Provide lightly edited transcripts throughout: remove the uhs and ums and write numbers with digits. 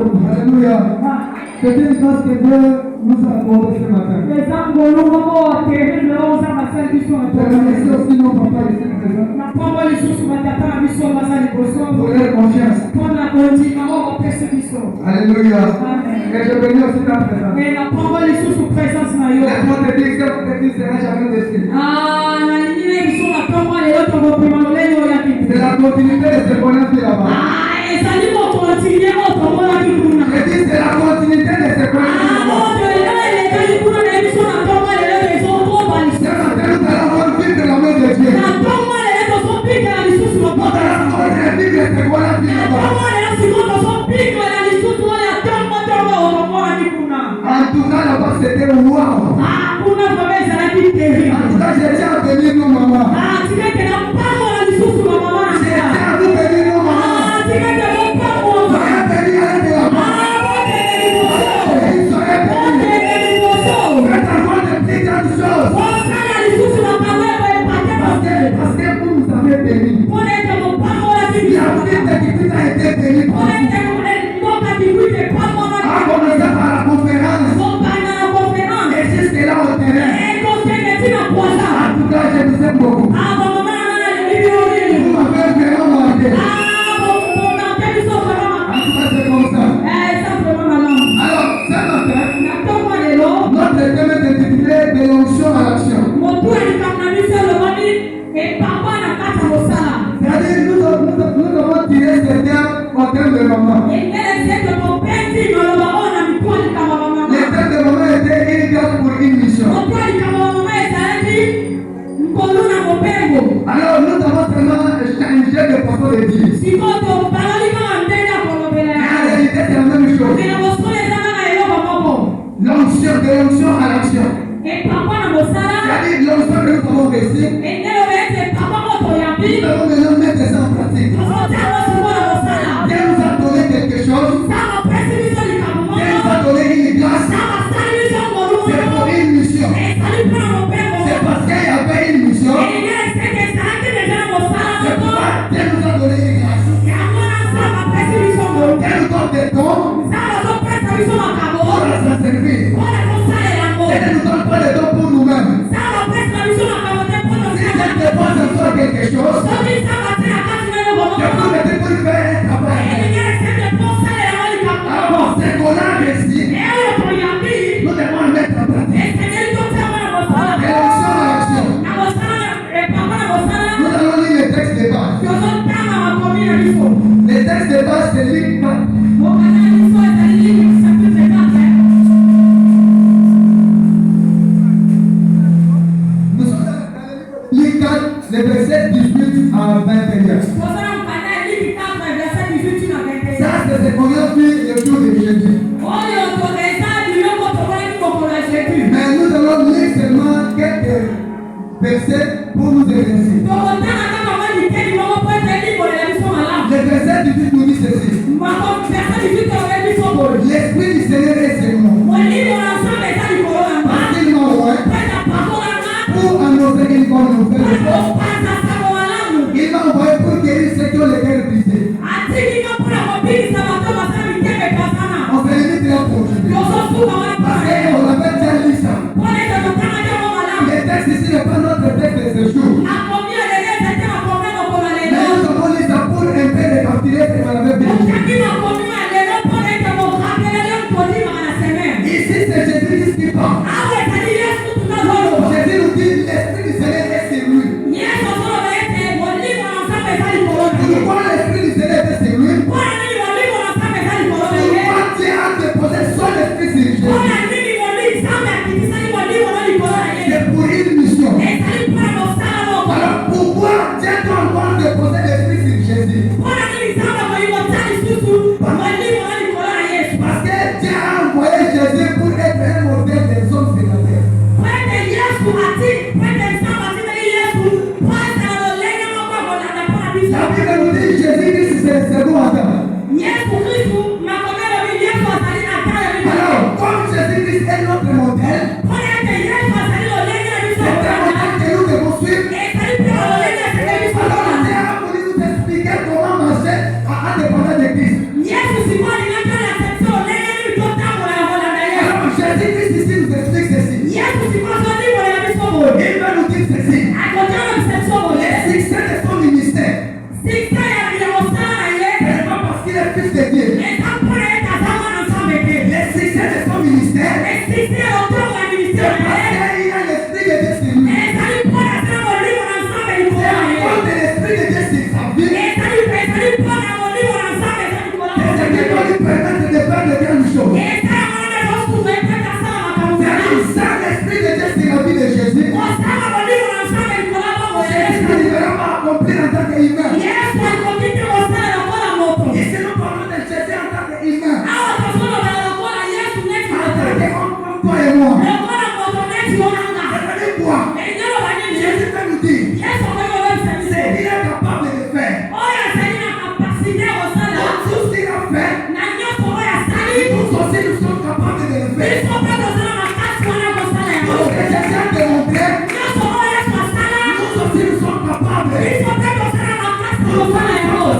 Alléluia. C'est une grâce que Dieu nous a accordée ce matin. Je remercie aussi nos papas ici présents pour leur confiance. Alléluia. Et je bénis aussi ta présence. Laisse-moi te dire que tu ne seras jamais déçu. C'est la continuité de ce qu'on a fait là-bas. Je dis c'est la continuité de ce qu'on a fait là-bas. Ce matin, nous allons voir vivre de la main de Dieu. Nous allons voir vivre de ce qu'on a fait là-bas. En tout cas, là-bas, c'était le wow. En tout cas, je tiens à bénir nos mamans. Je tiens à vous bénir nos mamans. Soyez bénis avec de la main. Soyez bénis. Faites encore de petites grandes choses. Parce que vous nous avez bénis. La vie de Christ a été bénie pour nous. En commençant par la conférence. Et jusque-là au terrain. En tout cas, je vous aime beaucoup. Vous m'avez vraiment marqué. En tout cas, c'est comme ça. Alors, ce matin, notre thème est intitulé de l'onction à l'action. C'est-à-dire, nous devons tirer certains au thème de maman. Le thème de maman était une grâce pour une mission. Alors, nous avons seulement changé de façon de dire. Mais en réalité, c'est la même chose. L'onction, de l'onction à l'action. C'est-à-dire, l'onction que nous avons reçue, nous devons maintenant mettre ça en pratique. Dieu nous a donné quelque chose. Dieu nous a donné une grâce. C'est pour une mission. C'est parce qu'il y avait une mission. C'est pourquoi Dieu nous a donné une grâce. Dieu nous donne des dons pour nous servir. Dieu ne nous donne pas des dons pour nous-mêmes. Si Dieu te pose à faire quelque chose, je peux te dire pour lui faire un travail. Alors, ce qu'on a réussi, nous devons le mettre en pratique. Et l'action à l'action. Nous allons lire les textes de base. Les textes de base, c'est Luc 4. Nous sommes dans Luc 4, les versets 18 à 21. Ça, c'est ce qu'on a vu le jour de jeudi. Mais nous allons lire seulement quelques versets pour nous exercer. Le verset 18 nous dit ceci. L'Esprit du Seigneur est sur moi. Parce qu'il m'a envoyé pour annoncer une bonne nouvelle. Il m'a envoyé pour guérir ceux qui ont les cœurs brisés. On se limite là pour aujourd'hui. Parce qu'on avait déjà lu ça. Le texte ici n'est pas notre texte de ce jour. Mais nous avons lu ça pour un peu récapituler ce qu'on avait vécu.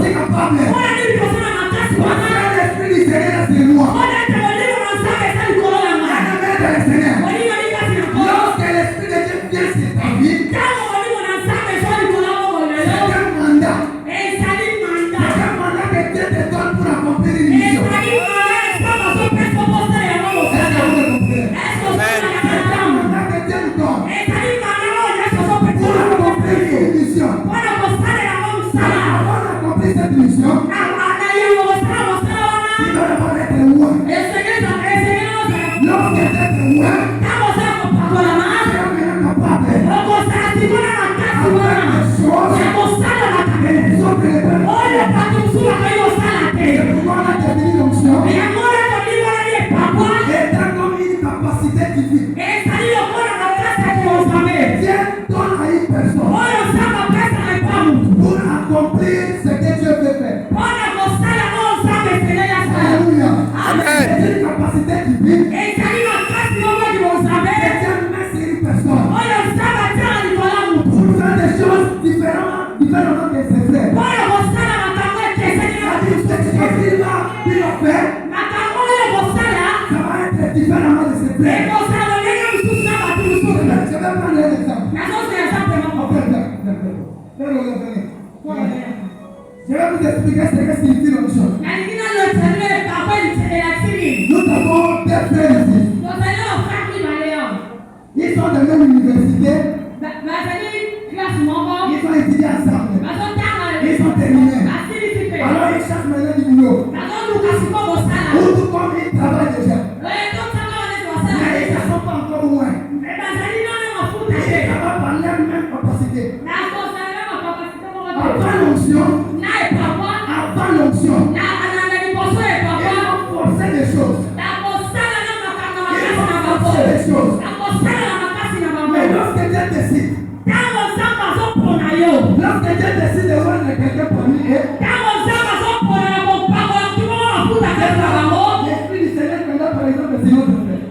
suis capable. L'esprit du Seigneur c'est moi. Lorsque l'Esprit de Dieu vient sur ta vie, c'est un mandat. C'est un mandat que Dieu te donne pour accomplir une mission. Est-ce que vous comprenez? C'est un mandat que Dieu nous donne pour accomplir une mission. Avant d'accomplir cette mission, il doit d'abord être loin. Lorsque tu es loin, accomplir ce que Dieu veut faire. Alléluia. Amen. C'est une capacité divine. Et Dieu met sur une personne pour faire des choses différemment de ses frères. C'est-à-dire que ce qu'il-là, il a fait, ça va être différemment de ses frères. Je vais prendre un exemple. Je vais vous expliquer ce que signifie l'onction. Nous avons des frères ici. Ils sont de la même université. Ils sont étudiés ensemble. Ils sont terminés. Alors ils cherchent maintenant du boulot. Ou tout comme ils travaillent déjà. Mais ils ne sont pas encore loin. Et ça va par leur même capacité. Avant l'onction, ils vont forcer des choses. Mais lorsque Dieu décide de rendre quelqu'un parmi eux, l'Esprit du Seigneur prendra par exemple c'est notre frère.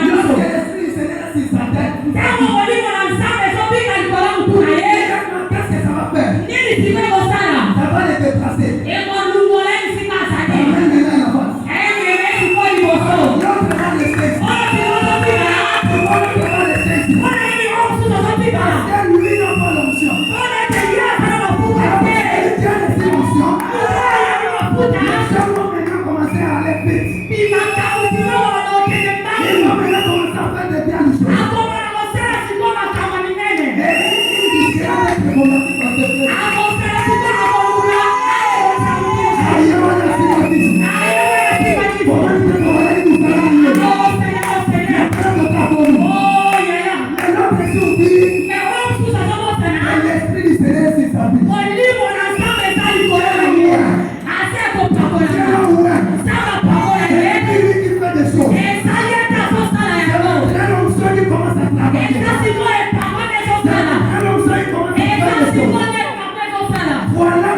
Lorsque l'Esprit du Seigneur est sur sa tête, qu'est-ce que ça va faire? Ça va les déplacer. Voilà